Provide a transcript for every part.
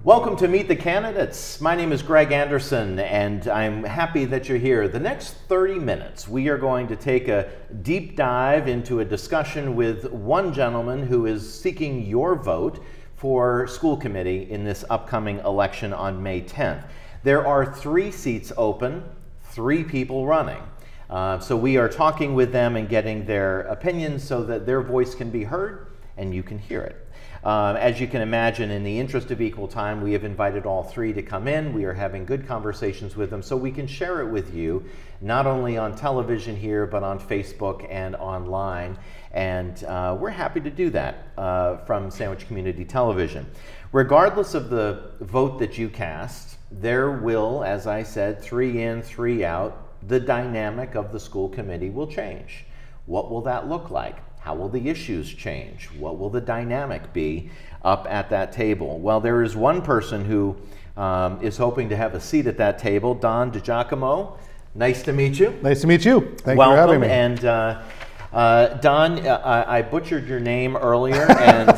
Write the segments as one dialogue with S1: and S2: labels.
S1: Welcome to Meet the Candidates. My name is Greg Anderson, and I'm happy that you're here. The next 30 minutes, we are going to take a deep dive into a discussion with one gentleman who is seeking your vote for school committee in this upcoming election on May 10th. There are 3 seats open, 3 people running. So we are talking with them and getting their opinions so that their voice can be heard and you can hear it. As you can imagine, in the interest of equal time, we have invited all 3 to come in. We are having good conversations with them so we can share it with you, not only on television here, but on Facebook and online. And we're happy to do that from Sandwich Community Television. Regardless of the vote that you cast, there will, as I said, 3 in, 3 out. The dynamic of the school committee will change. What will that look like? How will the issues change? What will the dynamic be up at that table? Well, there is one person who is hoping to have a seat at that table, Don DiGiacomo. Nice to meet you.
S2: Nice to meet you. Thank you for having me.
S1: And Don, I butchered your name earlier, and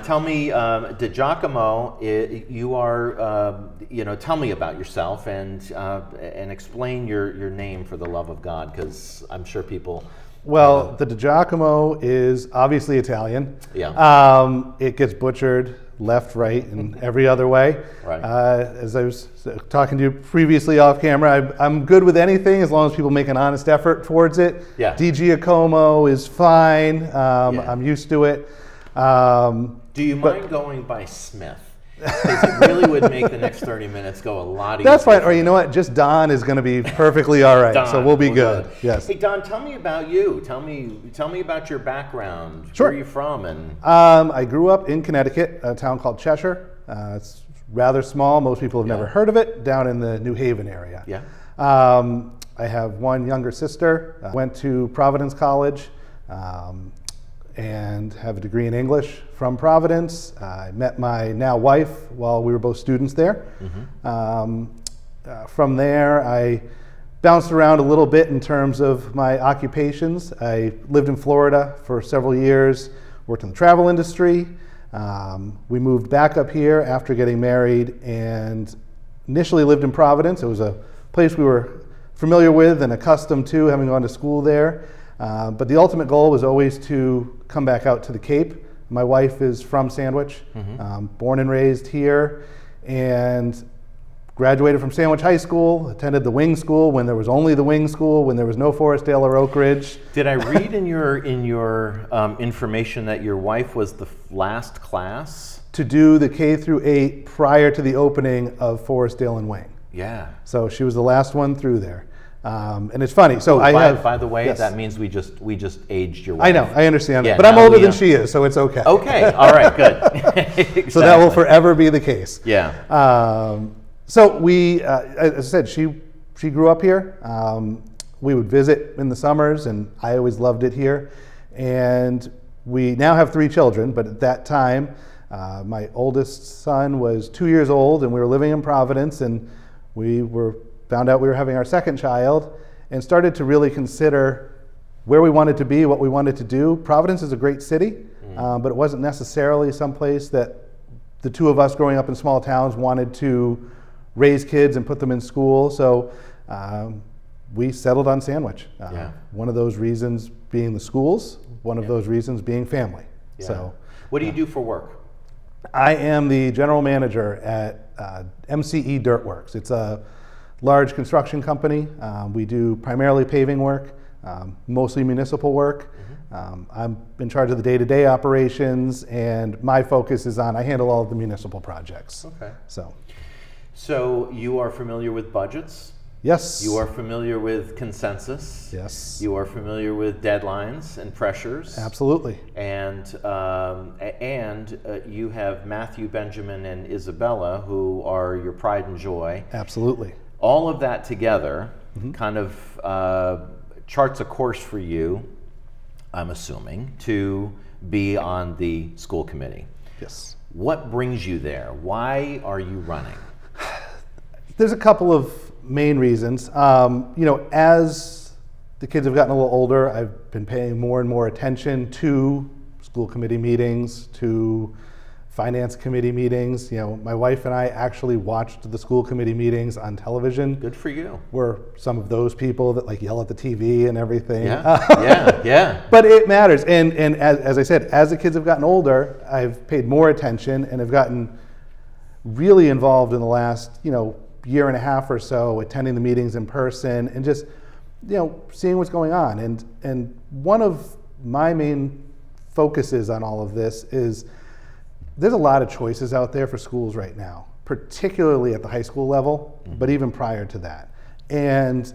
S1: tell me, DiGiacomo, you are, tell me about yourself and explain your name for the love of God, because I'm sure people.
S2: Well, the DiGiacomo is obviously Italian.
S1: Yeah.
S2: It gets butchered left, right, and every other way.
S1: Right.
S2: As I was talking to you previously off camera, I'm good with anything as long as people make an honest effort towards it.
S1: Yeah.
S2: DiGiacomo is fine. I'm used to it.
S1: Do you mind going by Smith? Because it really would make the next 30 minutes go a lot easier.
S2: That's fine. Or you know what? Just Don is going to be perfectly all right.
S1: Don,
S2: so we'll be good. Yes.
S1: Hey Don, tell me about you. Tell me about your background.
S2: Sure.
S1: Where are you from? And
S2: I grew up in Connecticut, a town called Cheshire. It's rather small. Most people have never heard of it. Down in the New Haven area.
S1: Yeah.
S2: I have one younger sister. Went to Providence College. And have a degree in English from Providence. I met my now wife while we were both students there. Mm-hmm. From there, I bounced around a little bit in terms of my occupations. I lived in Florida for several years, worked in the travel industry. We moved back up here after getting married and initially lived in Providence. It was a place we were familiar with and accustomed to, having gone to school there. But the ultimate goal was always to come back out to the Cape. My wife is from Sandwich, born and raised here, and graduated from Sandwich High School, attended the Wing School when there was only the Wing School, when there was no Forestdale or Oak Ridge.
S1: Did I read in your information that your wife was the last class
S2: to do the K through 8 prior to the opening of Forestdale and Wing?
S1: Yeah.
S2: So she was the last one through there. And it's funny. So
S1: by the way,
S2: yes.
S1: That means we just aged your wife.
S2: I know, I understand
S1: yeah,
S2: that, but I'm older than she is, so it's okay.
S1: Okay, all right, good. Exactly.
S2: So that will forever be the case.
S1: Yeah.
S2: So we, as I said, she grew up here. We would visit in the summers, and I always loved it here. And we now have 3 children, but at that time, my oldest son was 2 years old, and we were living in Providence, and we found out we were having our second child and started to really consider where we wanted to be, what we wanted to do. Providence is a great city, but it wasn't necessarily someplace that the 2 of us growing up in small towns wanted to raise kids and put them in school. So we settled on Sandwich. One of those reasons being the schools, one of those reasons being family.
S1: Yeah.
S2: So,
S1: what do you do for work?
S2: I am the general manager at MCE Dirtworks. It's a large construction company. We do primarily paving work, mostly municipal work. I'm in charge of the day-to-day operations, and my focus is I handle all of the municipal projects.
S1: Okay.
S2: So
S1: you are familiar with budgets?
S2: Yes.
S1: You are familiar with consensus?
S2: Yes.
S1: You are familiar with deadlines and pressures?
S2: Absolutely.
S1: And you have Matthew, Benjamin, and Isabella, who are your pride and joy.
S2: Absolutely.
S1: All of that together kind of charts a course for you, I'm assuming, to be on the school committee.
S2: Yes.
S1: What brings you there? Why are you running?
S2: There's a couple of main reasons. As the kids have gotten a little older, I've been paying more and more attention to school committee meetings, to finance committee meetings. My wife and I actually watched the school committee meetings on television.
S1: Good for you.
S2: We're some of those people that like yell at the TV and everything.
S1: Yeah.
S2: But it matters. And as I said, as the kids have gotten older, I've paid more attention and have gotten really involved in the last, year and a half or so, attending the meetings in person and just, seeing what's going on. And one of my main focuses on all of this is there's a lot of choices out there for schools right now, particularly at the high school level, but even prior to that. And,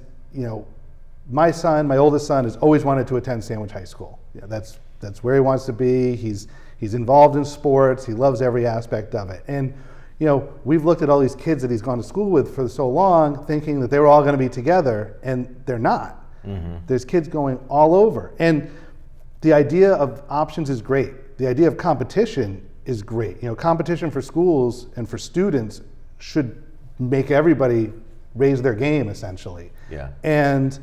S2: my oldest son, has always wanted to attend Sandwich High School. That's where he wants to be. He's involved in sports. He loves every aspect of it. And, we've looked at all these kids that he's gone to school with for so long, thinking that they were all going to be together, and they're not. There's kids going all over. And the idea of options is great. The idea of competition is great. Competition for schools and for students should make everybody raise their game, essentially.
S1: Yeah.
S2: And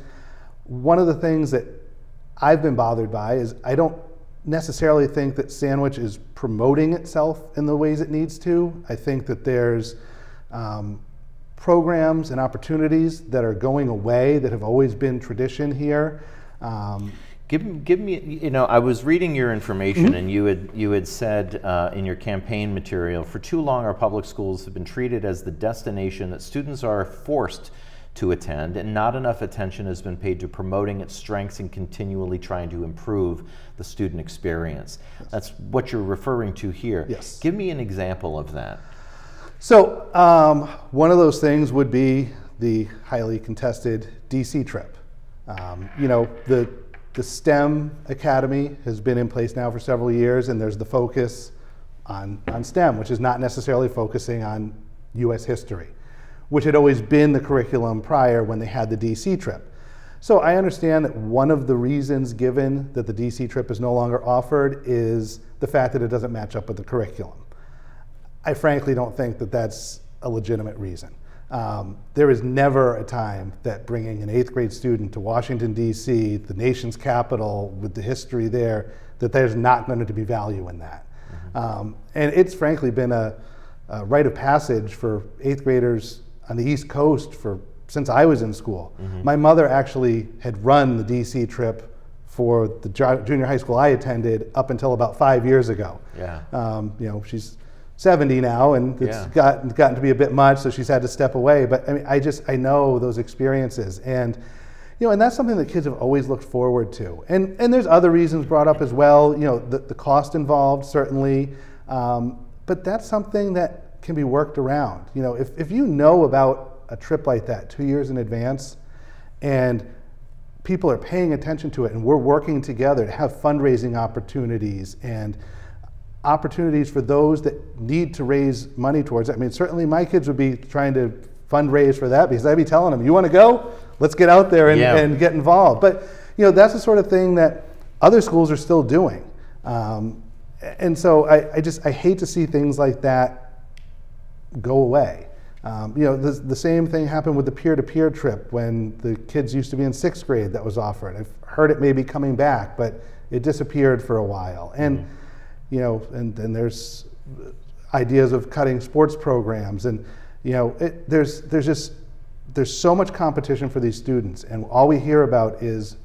S2: one of the things that I've been bothered by is I don't necessarily think that Sandwich is promoting itself in the ways it needs to. I think that there's programs and opportunities that are going away that have always been tradition here.
S1: Give me, I was reading your information and you had said in your campaign material, for too long our public schools have been treated as the destination that students are forced to attend, and not enough attention has been paid to promoting its strengths and continually trying to improve the student experience. Yes. That's what you're referring to here.
S2: Yes.
S1: Give me an example of that.
S2: So one of those things would be the highly contested DC trip. The STEM Academy has been in place now for several years, and there's the focus on STEM, which is not necessarily focusing on U.S. history, which had always been the curriculum prior when they had the DC trip. So I understand that one of the reasons given that the DC trip is no longer offered is the fact that it doesn't match up with the curriculum. I frankly don't think that that's a legitimate reason. There is never a time that bringing an 8th grade student to Washington, D.C., the nation's capital, with the history there, that there's not going to be value in that. And it's frankly been a rite of passage for 8th graders on the East Coast since I was in school. My mother actually had run the D.C. trip for the junior high school I attended up until about 5 years ago.
S1: Yeah.
S2: She's 70 now, and it's gotten to be a bit much, so she's had to step away. But I mean, I know those experiences, and and that's something that kids have always looked forward to. And there's other reasons brought up as well. The cost involved certainly, but that's something that can be worked around. If you know about a trip like that 2 years in advance, and people are paying attention to it, and we're working together to have fundraising opportunities and opportunities for those that need to raise money towards it. I mean, certainly my kids would be trying to fundraise for that, because I'd be telling them, you want to go? Let's get out there and get involved. But that's the sort of thing that other schools are still doing. And so I hate to see things like that go away. The same thing happened with the peer-to-peer trip when the kids used to be in 6th grade that was offered. I've heard it may be coming back, but it disappeared for a while. And and there's ideas of cutting sports programs, and there's so much competition for these students, and all we hear about is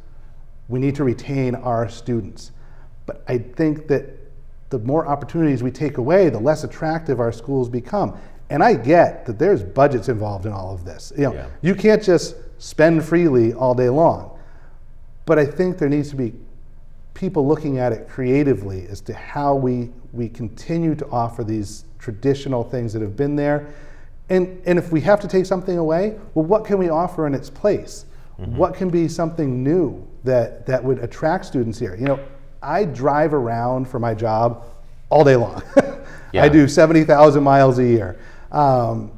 S2: we need to retain our students. But I think that the more opportunities we take away, the less attractive our schools become. And I get that there's budgets involved in all of this. You can't just spend freely all day long. But I think there needs to be people looking at it creatively as to how we continue to offer these traditional things that have been there. And if we have to take something away, well, what can we offer in its place? What can be something new that would attract students here? I drive around for my job all day long. I do 70,000 miles a year. I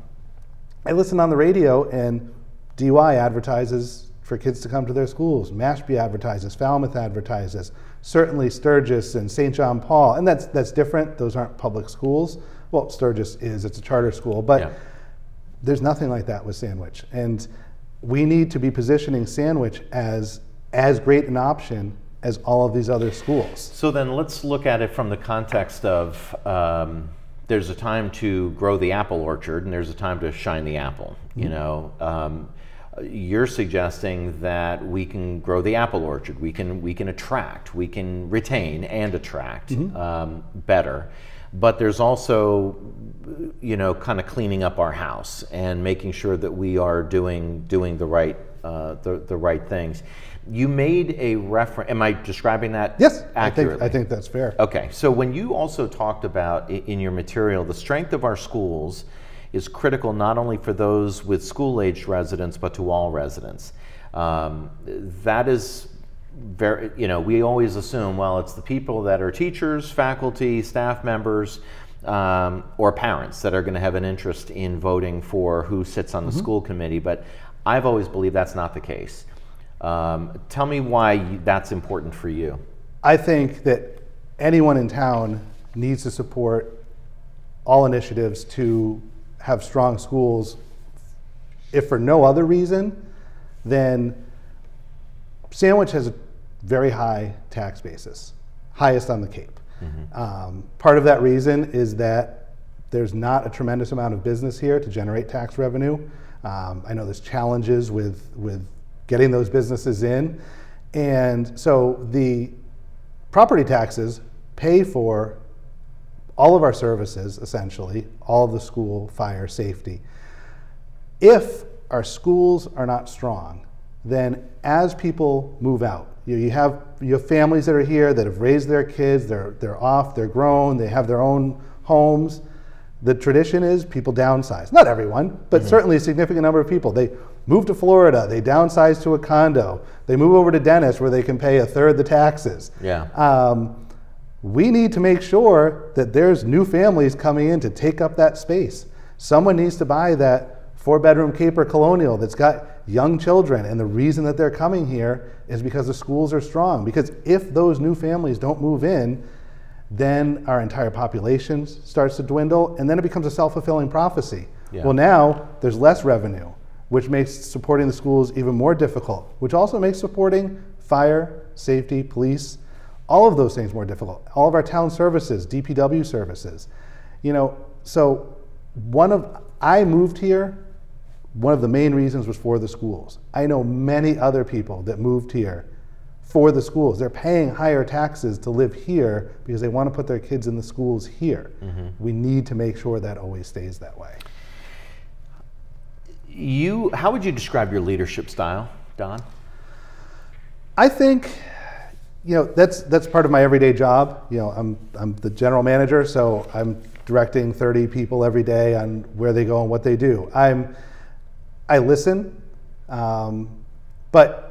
S2: listen on the radio, and DY advertises for kids to come to their schools. Mashpee advertises, Falmouth advertises, certainly Sturgis and St. John Paul, and that's different. Those aren't public schools. Well, Sturgis is, it's a charter school, but there's nothing like that with Sandwich. And we need to be positioning Sandwich as great an option as all of these other schools.
S1: So then let's look at it from the context of there's a time to grow the apple orchard and there's a time to shine the apple. You know, you're suggesting that we can grow the apple orchard, we can attract, we can retain and attract better. But there's also, you know, kind of cleaning up our house and making sure that we are doing the right things. You made a reference. Am I describing that
S2: Yes,
S1: accurately?
S2: I think that's fair.
S1: Okay, so when you also talked about in your material, the strength of our schools is critical not only for those with school-aged residents, but to all residents. That is very, you know, we always assume, well, it's the people that are teachers, faculty, staff members, or parents that are going to have an interest in voting for who sits on the school committee, but I've always believed that's not the case. Tell me why that's important for you.
S2: I think that anyone in town needs to support all initiatives to have strong schools, if for no other reason, then Sandwich has a very high tax basis, highest on the Cape. Part of that reason is that there's not a tremendous amount of business here to generate tax revenue. I know there's challenges with getting those businesses in. And so the property taxes pay for all of our services, essentially, all of the school, fire, safety. If our schools are not strong, then as people move out, you have families that are here that have raised their kids, they're off, they're grown, they have their own homes. The tradition is people downsize. Not everyone, but certainly a significant number of people. They move to Florida, they downsize to a condo, they move over to Dennis where they can pay a third the taxes. We need to make sure that there's new families coming in to take up that space. Someone needs to buy that 4-bedroom Caper Colonial that's got young children, and the reason that they're coming here is because the schools are strong. Because if those new families don't move in, then our entire population starts to dwindle, and then it becomes a self-fulfilling prophecy. Well, now there's less revenue, which makes supporting the schools even more difficult, which also makes supporting fire, safety, police, all of those things more difficult. All of our town services, DPW services. You know, so I moved here, one of the main reasons was for the schools. I know many other people that moved here for the schools. They're paying higher taxes to live here because they want to put their kids in the schools here. We need to make sure that always stays that way.
S1: How would you describe your leadership style, Don?
S2: I think, you know, that's part of my everyday job. You know, I'm the general manager, so I'm directing 30 people every day on where they go and what they do. I listen, but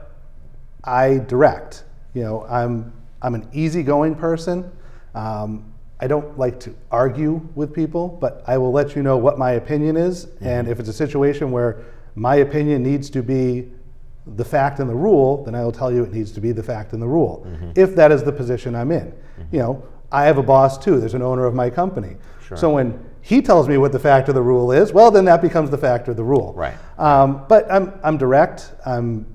S2: I direct. You know, I'm an easygoing person. I don't like to argue with people, but I will let you know what my opinion is. And if it's a situation where my opinion needs to be the fact and the rule, then I will tell you it needs to be the fact and the rule, if that is the position I'm in. You know, I have a boss too. There's an owner of my company. So when he tells me what the fact of the rule is, well, then that becomes the fact of the rule. But I'm direct. I'm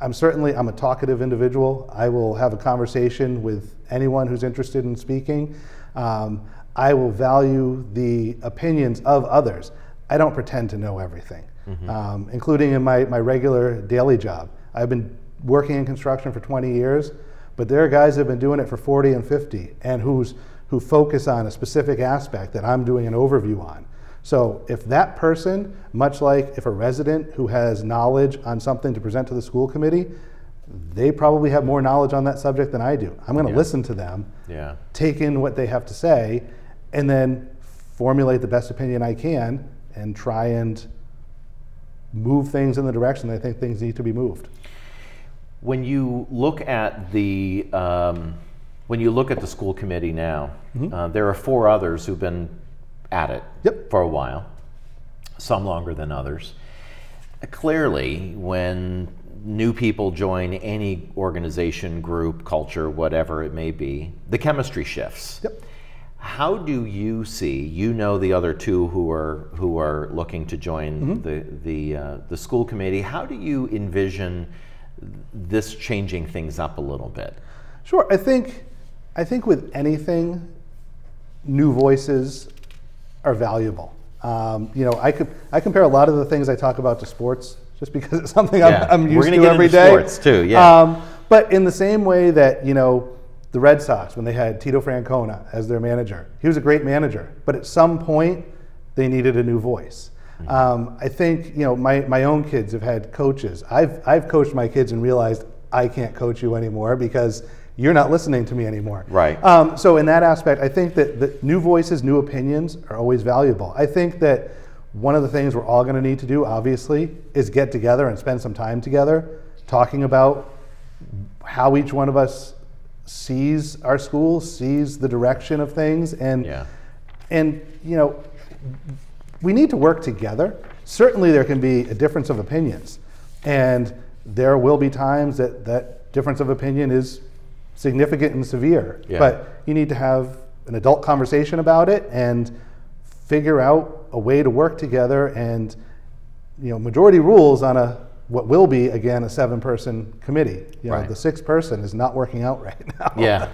S2: a talkative individual. I will have a conversation with anyone who's interested in speaking. I will value the opinions of others. I don't pretend to know everything, including in my regular daily job. I've been working in construction for 20 years, but there are guys that have been doing it for 40 and 50 and who focus on a specific aspect that I'm doing an overview on. So if that person, much like if a resident who has knowledge on something to present to the school committee, they probably have more knowledge on that subject than I do. I'm going to listen to them, take in what they have to say, and then formulate the best opinion I can and try and move things in the direction that I think things need to be moved.
S1: When you look at the school committee now, there are 4 others who've been at it for a while, some longer than others. Clearly, when new people join any organization, group, culture, whatever it may be, the chemistry shifts. How do you see, you know, the other 2 who are looking to join the school committee, how do you envision this changing things up a little bit?
S2: Sure. I think with anything, new voices are valuable. I compare a lot of the things I talk about to sports, just because it's something I'm used to every day.
S1: Sports too, yeah.
S2: But in the same way that, the Red Sox, when they had Tito Francona as their manager, he was a great manager, but at some point they needed a new voice. I think, my own kids have had coaches. I've coached my kids and realized I can't coach you anymore because you're not listening to me anymore.
S1: Right.
S2: So in that aspect, I think that new voices, new opinions are always valuable. I think that one of the things we're all going to need to do, obviously, is get together and spend some time together talking about how each one of us sees our school, sees the direction of things, and we need to work together. Certainly there can be a difference of opinions, and there will be times that difference of opinion is significant and severe. Yeah. But you need to have an adult conversation about it and figure out a way to work together, and majority rules on what will be, again, a 7-person committee.
S1: Right.
S2: The 6th person is not working out right now.
S1: Yeah.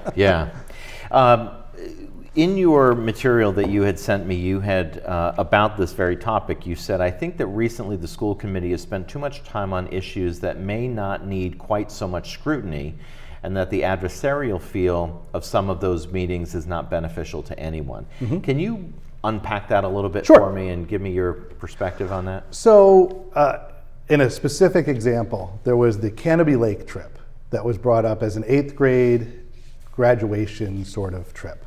S1: In your material that you had sent me, you had, about this very topic, you said, I think that recently the school committee has spent too much time on issues that may not need quite so much scrutiny, and that the adversarial feel of some of those meetings is not beneficial to anyone. Mm-hmm. Can you unpack that a little bit for me and give me your perspective on that?
S2: So, in a specific example, there was the Canopy Lake trip that was brought up as an 8th grade graduation sort of trip.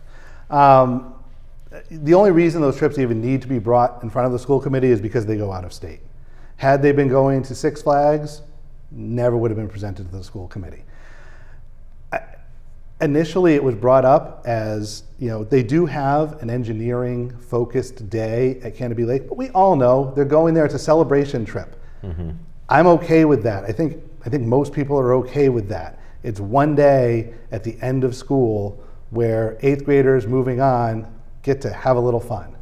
S2: The only reason those trips even need to be brought in front of the school committee is because they go out of state. Had they been going to Six Flags, never would have been presented to the school committee. Initially, it was brought up as, they do have an engineering focused day at Canopy Lake, but we all know they're going there. It's a celebration trip. Mm-hmm. I'm okay with that. I think most people are okay with that. It's one day at the end of school where 8th graders moving on get to have a little fun.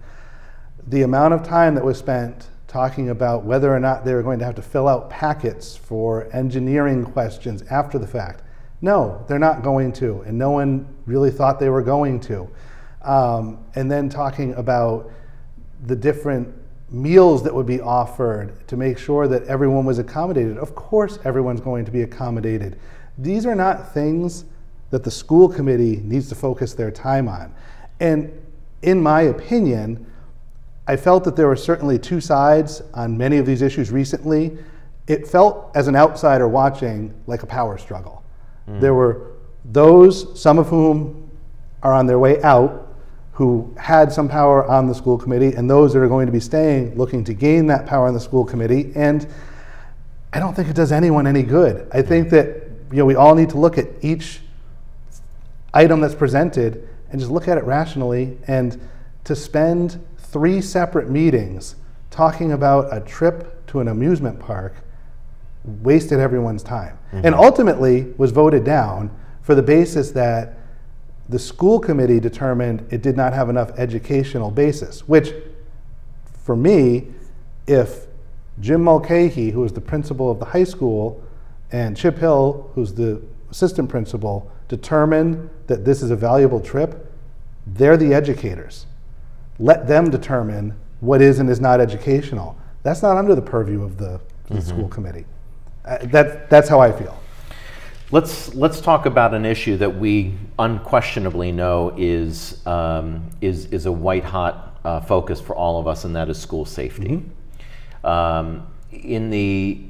S2: The amount of time that was spent talking about whether or not they were going to have to fill out packets for engineering questions after the fact. No, they're not going to, and no one really thought they were going to. And then talking about the different meals that would be offered to make sure that everyone was accommodated. Of course everyone's going to be accommodated. These are not things that the school committee needs to focus their time on. And in my opinion, I felt that there were certainly two sides on many of these issues recently. It felt, as an outsider watching, like a power struggle. Mm. There were those, some of whom are on their way out, who had some power on the school committee, and those that are going to be staying looking to gain that power on the school committee. And I don't think it does anyone any good. I think that we all need to look at each item that's presented and just look at it rationally, and to spend 3 separate meetings talking about a trip to an amusement park wasted everyone's time. Mm-hmm. And ultimately was voted down for the basis that the school committee determined it did not have enough educational basis, which for me, if Jim Mulcahy, who is the principal of the high school, and Chip Hill, who's the assistant principal, determined that this is a valuable trip, they're the educators. Let them determine what is and is not educational. That's not under the purview of the school committee. That's how I feel.
S1: Let's talk about an issue that we unquestionably know is a white hot focus for all of us, and that is school safety. Mm-hmm. In the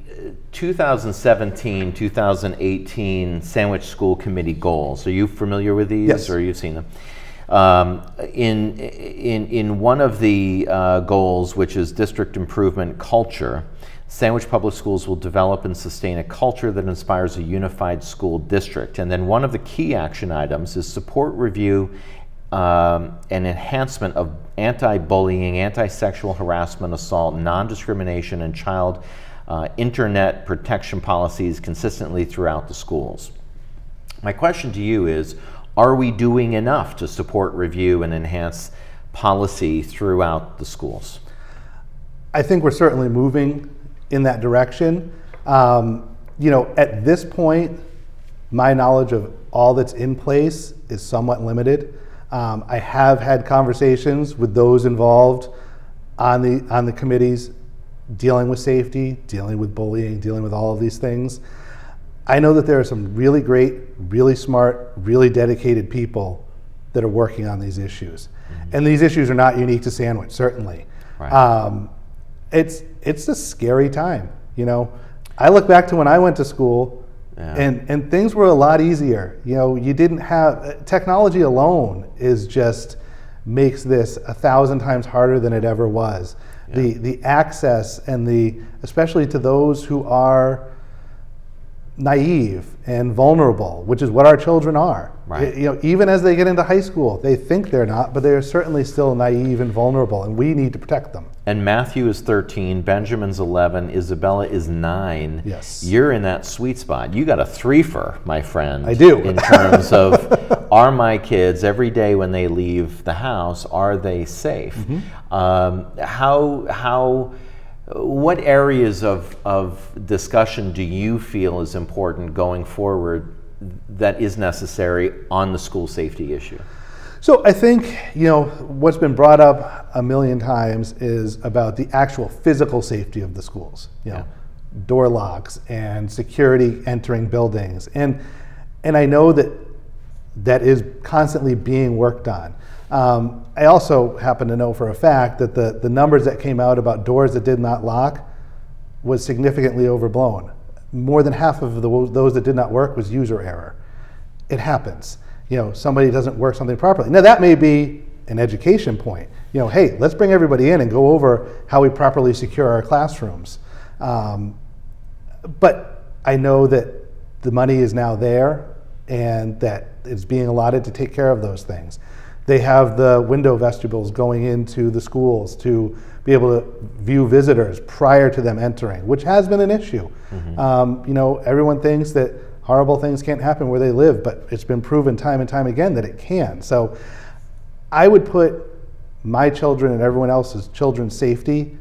S1: 2017-2018 Sandwich School Committee goals, are you familiar with these?
S2: Yes.
S1: Or you've seen them? In one of the goals, which is district improvement culture, Sandwich Public Schools will develop and sustain a culture that inspires a unified school district. And then one of the key action items is support, review, and enhancement of anti-bullying, anti-sexual harassment, assault, non-discrimination, and child internet protection policies consistently throughout the schools. My question to you is, are we doing enough to support, review, and enhance policy throughout the schools?
S2: I think we're certainly moving in that direction. At this point, my knowledge of all that's in place is somewhat limited. I have had conversations with those involved on the committees dealing with safety, dealing with bullying, dealing with all of these things. I know that there are some really great, really smart, really dedicated people that are working on these issues. And these issues are not unique to Sandwich, certainly.
S1: Right.
S2: It's a scary time, you know. I look back to when I went to school, and things were a lot easier. You know, you didn't have, technology alone makes this 1,000 times harder than it ever was. The access and especially to those who are naive and vulnerable, which is what our children are.
S1: Right.
S2: You know, even as they get into high school, they think they're not, but they're certainly still naive and vulnerable, and we need to protect them.
S1: And Matthew is 13, Benjamin's 11, Isabella is 9.
S2: Yes.
S1: You're in that sweet spot. You got a threefer, my friend.
S2: I do.
S1: In terms of, are my kids, every day when they leave the house, are they safe? What areas of discussion do you feel is important going forward that is necessary on the school safety issue?
S2: So I think, you know, what's been brought up a million times is about the actual physical safety of the schools. You know, door locks and security entering buildings. And I know that is constantly being worked on. I also happen to know for a fact that the numbers that came out about doors that did not lock was significantly overblown. More than half of those that did not work was user error. It happens. You know, somebody doesn't work something properly. Now that may be an education point. You know, hey, let's bring everybody in and go over how we properly secure our classrooms. But I know that the money is now there and that it's being allotted to take care of those things. They have the window vestibules going into the schools to be able to view visitors prior to them entering, which has been an issue. You know, everyone thinks that horrible things can't happen where they live, but it's been proven time and time again that it can. So I would put my children and everyone else's children's safety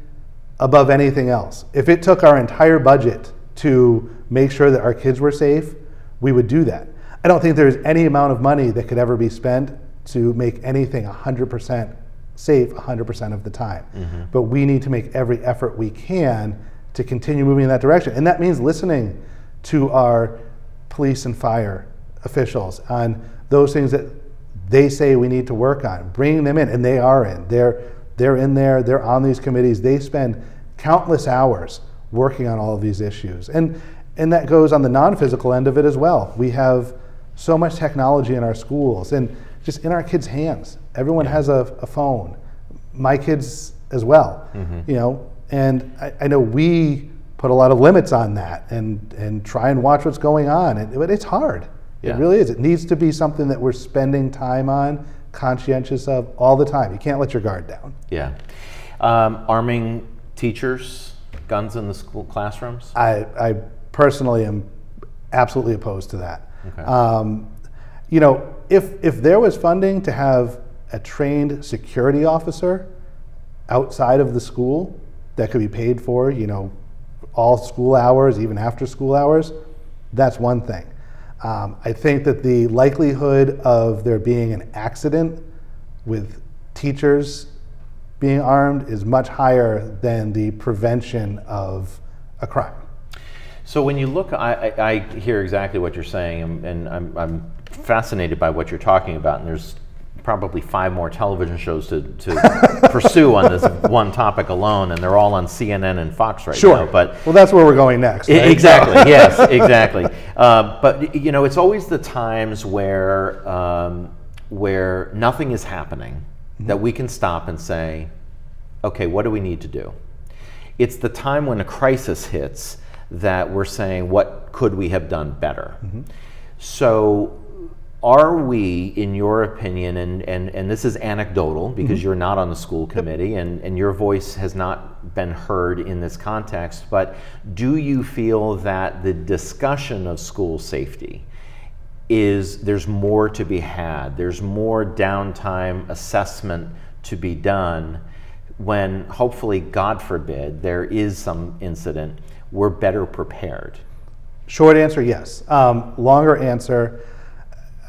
S2: above anything else. If it took our entire budget to make sure that our kids were safe, we would do that. I don't think there's any amount of money that could ever be spent to make anything 100% safe 100% of the time. But we need to make every effort we can to continue moving in that direction. And that means listening to our police and fire officials on those things that they say we need to work on, bringing them in, and they are in. They're in there, they're on these committees, they spend countless hours working on all of these issues. And that goes on the non-physical end of it as well. We have so much technology in our schools and just in our kids' hands. Everyone has a phone. My kids as well. You know, and I know we put a lot of limits on that and try and watch what's going on. But it's hard. It really is. It needs to be something that we're spending time on, conscientious of all the time. You can't let your guard down. Yeah.
S1: Arming teachers, guns in the school classrooms?
S2: I personally am absolutely opposed to that.
S1: Okay.
S2: You know, if there was funding to have a trained security officer outside of the school that could be paid for, you know, all school hours, even after school hours, that's one thing. I think that the likelihood of there being an accident with teachers being armed is much higher than the prevention of a crime.
S1: So when you look, I hear exactly what you're saying, and I'm fascinated by what you're talking about, and there's probably 5 more television shows to pursue on this one topic alone, and they're all on CNN and Fox right now. But
S2: well, that's where we're going next. Right?
S1: Exactly. Yes. Exactly. But you know, it's always the times where nothing is happening that we can stop and say, okay, what do we need to do? It's the time when a crisis hits that we're saying, what could we have done better? So are we, in your opinion, and this is anecdotal because you're not on the school committee and your voice has not been heard in this context, but do you feel that the discussion of school safety there's more to be had, there's more downtime assessment to be done when hopefully, God forbid, there is some incident, we're better prepared?
S2: Short answer, yes. Longer answer,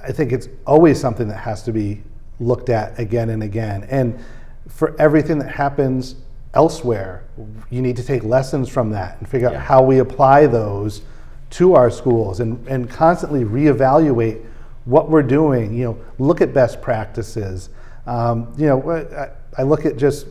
S2: I think it's always something that has to be looked at again and again. And for everything that happens elsewhere, you need to take lessons from that and figure out how we apply those to our schools, and constantly reevaluate what we're doing. You know, look at best practices. You know, I look at just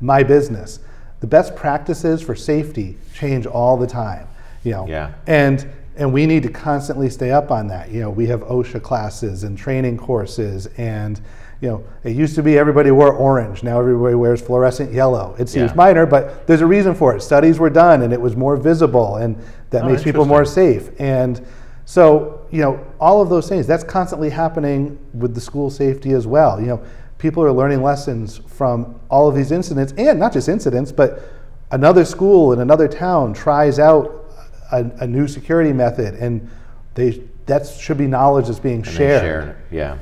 S2: my business. The best practices for safety change all the time. You know, and we need to constantly stay up on that. You know, we have OSHA classes and training courses, and you know, it used to be everybody wore orange. Now everybody wears fluorescent yellow. It seems minor, but there's a reason for it. Studies were done, and it was more visible, and that makes people more safe. And so, you know, all of those things, that's constantly happening with the school safety as well. You know, people are learning lessons from all of these incidents, and not just incidents, but another school in another town tries out a new security method, and that should be knowledge that's being shared.
S1: Yeah.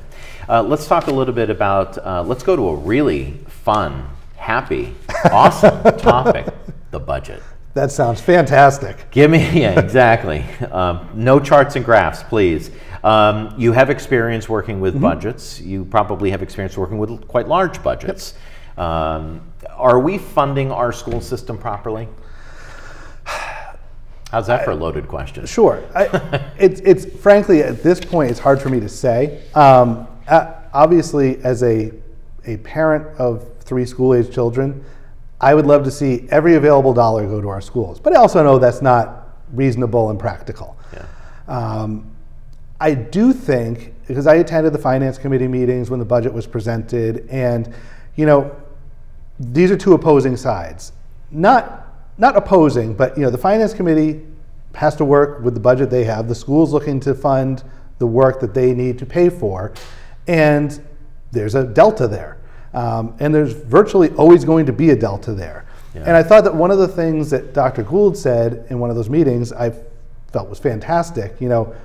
S1: Let's talk a little bit about, let's go to a really fun, happy, awesome topic, the budget.
S2: That sounds fantastic.
S1: Give me, exactly. No charts and graphs, please. You have experience working with budgets. You probably have experience working with quite large budgets. Are we funding our school system properly? How's that for a loaded question?
S2: Sure. It's frankly, at this point, it's hard for me to say. Obviously, as a parent of 3 school-age children, I would love to see every available dollar go to our schools. But I also know that's not reasonable and practical. I do think, because I attended the Finance Committee meetings when the budget was presented, and you know, these are 2 opposing sides. Not opposing, but you know, the Finance Committee has to work with the budget they have. The school's looking to fund the work that they need to pay for, and there's a delta there. And there's virtually always going to be a delta there. And I thought that one of the things that Dr. Gould said in one of those meetings I felt was fantastic. You know,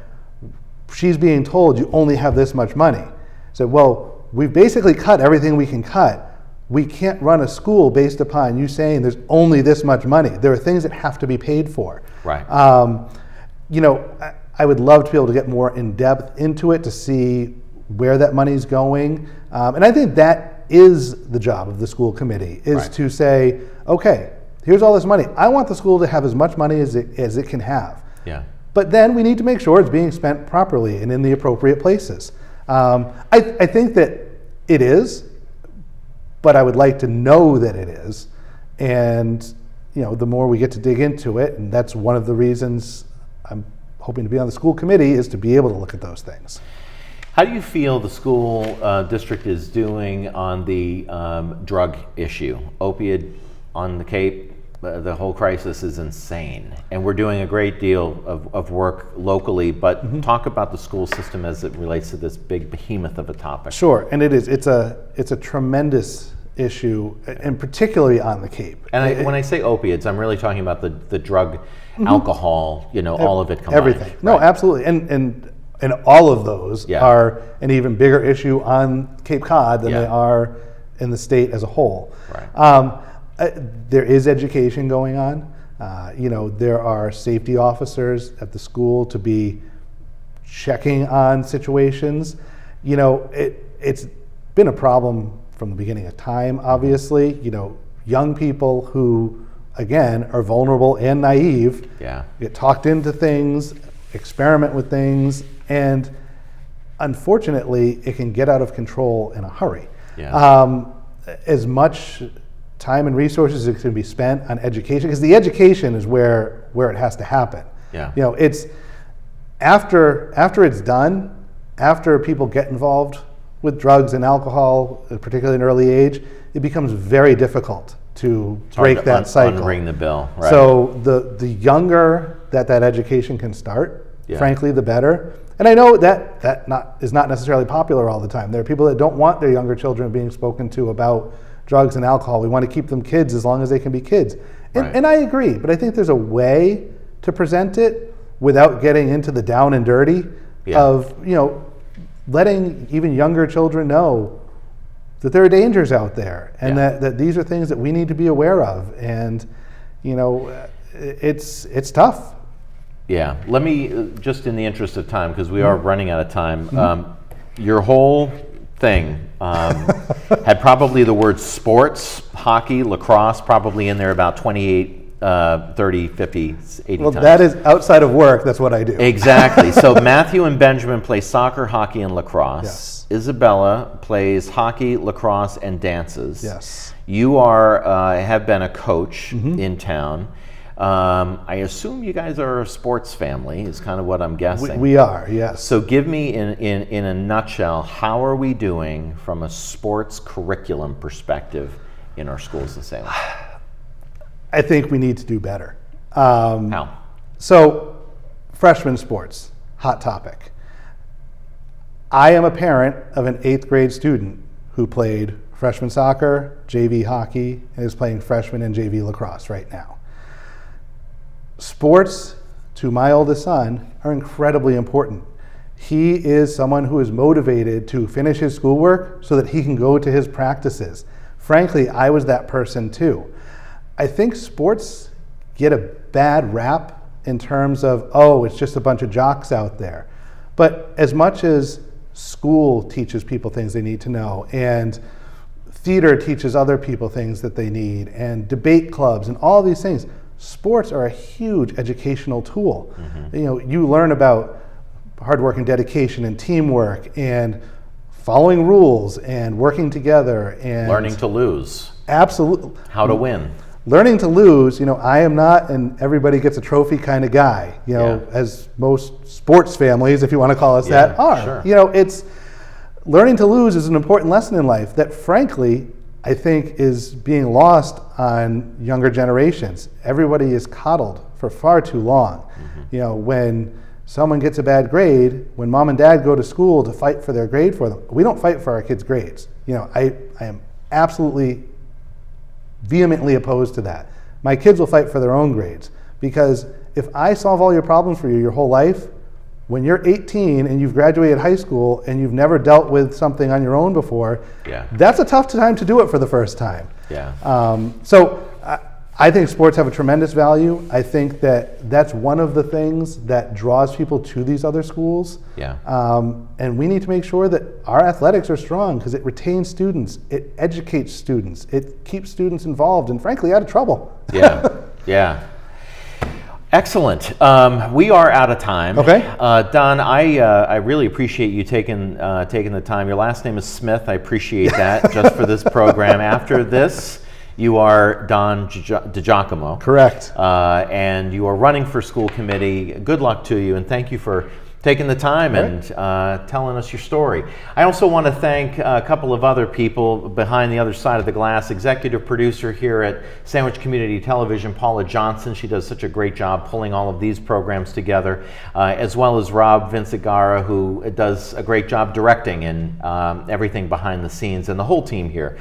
S2: she's being told you only have this much money. So, well, we've basically cut everything we can cut. We can't run a school based upon you saying there's only this much money. There are things that have to be paid for.
S1: Right.
S2: You know, I would love to be able to get more in depth into it to see where that money's going. And I think that is the job of the school committee, is to say, okay, here's all this money. I want the school to have as much money as it can have. But then we need to make sure it's being spent properly and in the appropriate places. I think that it is, but I would like to know that it is. And you know, the more we get to dig into it, and that's one of the reasons I'm hoping to be on the school committee, is to be able to look at those things.
S1: How do you feel the school district is doing on the drug issue? Opiate on the Cape, the whole crisis is insane. And we're doing a great deal of work locally, but talk about the school system as it relates to this big behemoth of a topic.
S2: Sure, and it is. It's a tremendous issue, and particularly on the Cape.
S1: And when I say opiates, I'm really talking about the drug, alcohol, you know, all of it combined.
S2: Everything. No, absolutely. And all of those are an even bigger issue on Cape Cod than they are in the state as a whole. There is education going on. You know, there are safety officers at the school to be checking on situations. You know, it's been a problem from the beginning of time, obviously. You know, young people who, again, are vulnerable and naive, get talked into things, experiment with things, and unfortunately, it can get out of control in a hurry. As much time and resources as can be spent on education, because the education is where it has to happen. You know, it's after it's done, after people get involved with drugs and alcohol, particularly in early age, it becomes very difficult to break that cycle.
S1: Unring the bell.
S2: So the younger that education can start, frankly, the better. And I know that is not necessarily popular all the time. There are people that don't want their younger children being spoken to about drugs and alcohol. We want to keep them kids as long as they can be kids. And I agree, but I think there's a way to present it without getting into the down and dirty of, you know, letting even younger children know that there are dangers out there, and that these are things that we need to be aware of. And, you know, it's tough.
S1: Let me, just in the interest of time, because we are running out of time, your whole thing had probably the word sports, hockey, lacrosse, probably in there about 28, 30, 50, 80
S2: Well,
S1: times.
S2: that is outside of work, that's what I do.
S1: Exactly. So Matthew and Benjamin play soccer, hockey, and lacrosse.
S2: Yes.
S1: Isabella plays hockey, lacrosse, and dances.
S2: Yes.
S1: You are have been a coach in town. I assume you guys are a sports family, is kind of what I'm guessing.
S2: We are, yes.
S1: So give me, in a nutshell, how are we doing from a sports curriculum perspective in our schools in Salem?
S2: I think we need to do better.
S1: How?
S2: So, freshman sports, hot topic. I am a parent of an 8th grade student who played freshman soccer, JV hockey, and is playing freshman and JV lacrosse right now. Sports, to my oldest son, are incredibly important. He is someone who is motivated to finish his schoolwork so that he can go to his practices. Frankly, I was that person too. I think sports get a bad rap in terms of, oh, it's just a bunch of jocks out there. But as much as school teaches people things they need to know, and theater teaches other people things that they need, and debate clubs and all these things, sports are a huge educational tool. You know, you learn about hard work and dedication and teamwork and following rules and working together and
S1: Learning to lose.
S2: Absolutely.
S1: How to win.
S2: Learning to lose, you know, I am not an everybody gets a trophy kind of guy, you know, as most sports families, if you want to call us that, are.
S1: Sure.
S2: You know, it's learning to lose is an important lesson in life that, frankly, I think is being lost on younger generations. Everybody is coddled for far too long. You know, when someone gets a bad grade, when mom and dad go to school to fight for their grade for them, we don't fight for our kids' grades. You know, I am absolutely vehemently opposed to that. My kids will fight for their own grades, because if I solve all your problems for you your whole life, when you're 18 and you've graduated high school and you've never dealt with something on your own before, that's a tough time to do it for the first time. So I think sports have a tremendous value. I think that that's one of the things that draws people to these other schools. And we need to make sure that our athletics are strong, because it retains students, it educates students, it keeps students involved and, frankly, out of trouble.
S1: Excellent. We are out of time.
S2: Okay.
S1: Don, I really appreciate you taking the time. Your last name is Smith. I appreciate that just for this program. After this, you are Don DiGiacomo.
S2: Correct.
S1: And you are running for school committee. Good luck to you, and thank you for taking the time and telling us your story. I also want to thank a couple of other people behind the other side of the glass. Executive producer here at Sandwich Community Television, Paula Johnson. She does such a great job pulling all of these programs together, as well as Rob Vincigara, who does a great job directing and everything behind the scenes, and the whole team here.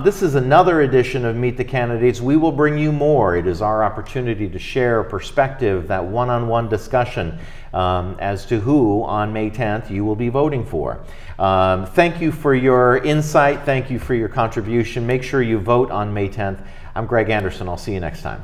S1: This is another edition of Meet the Candidates. We will bring you more. It is our opportunity to share a perspective, that one-on-one discussion as to who on May 10th you will be voting for. Thank you for your insight. Thank you for your contribution. Make sure you vote on May 10th. I'm Greg Anderson. I'll see you next time.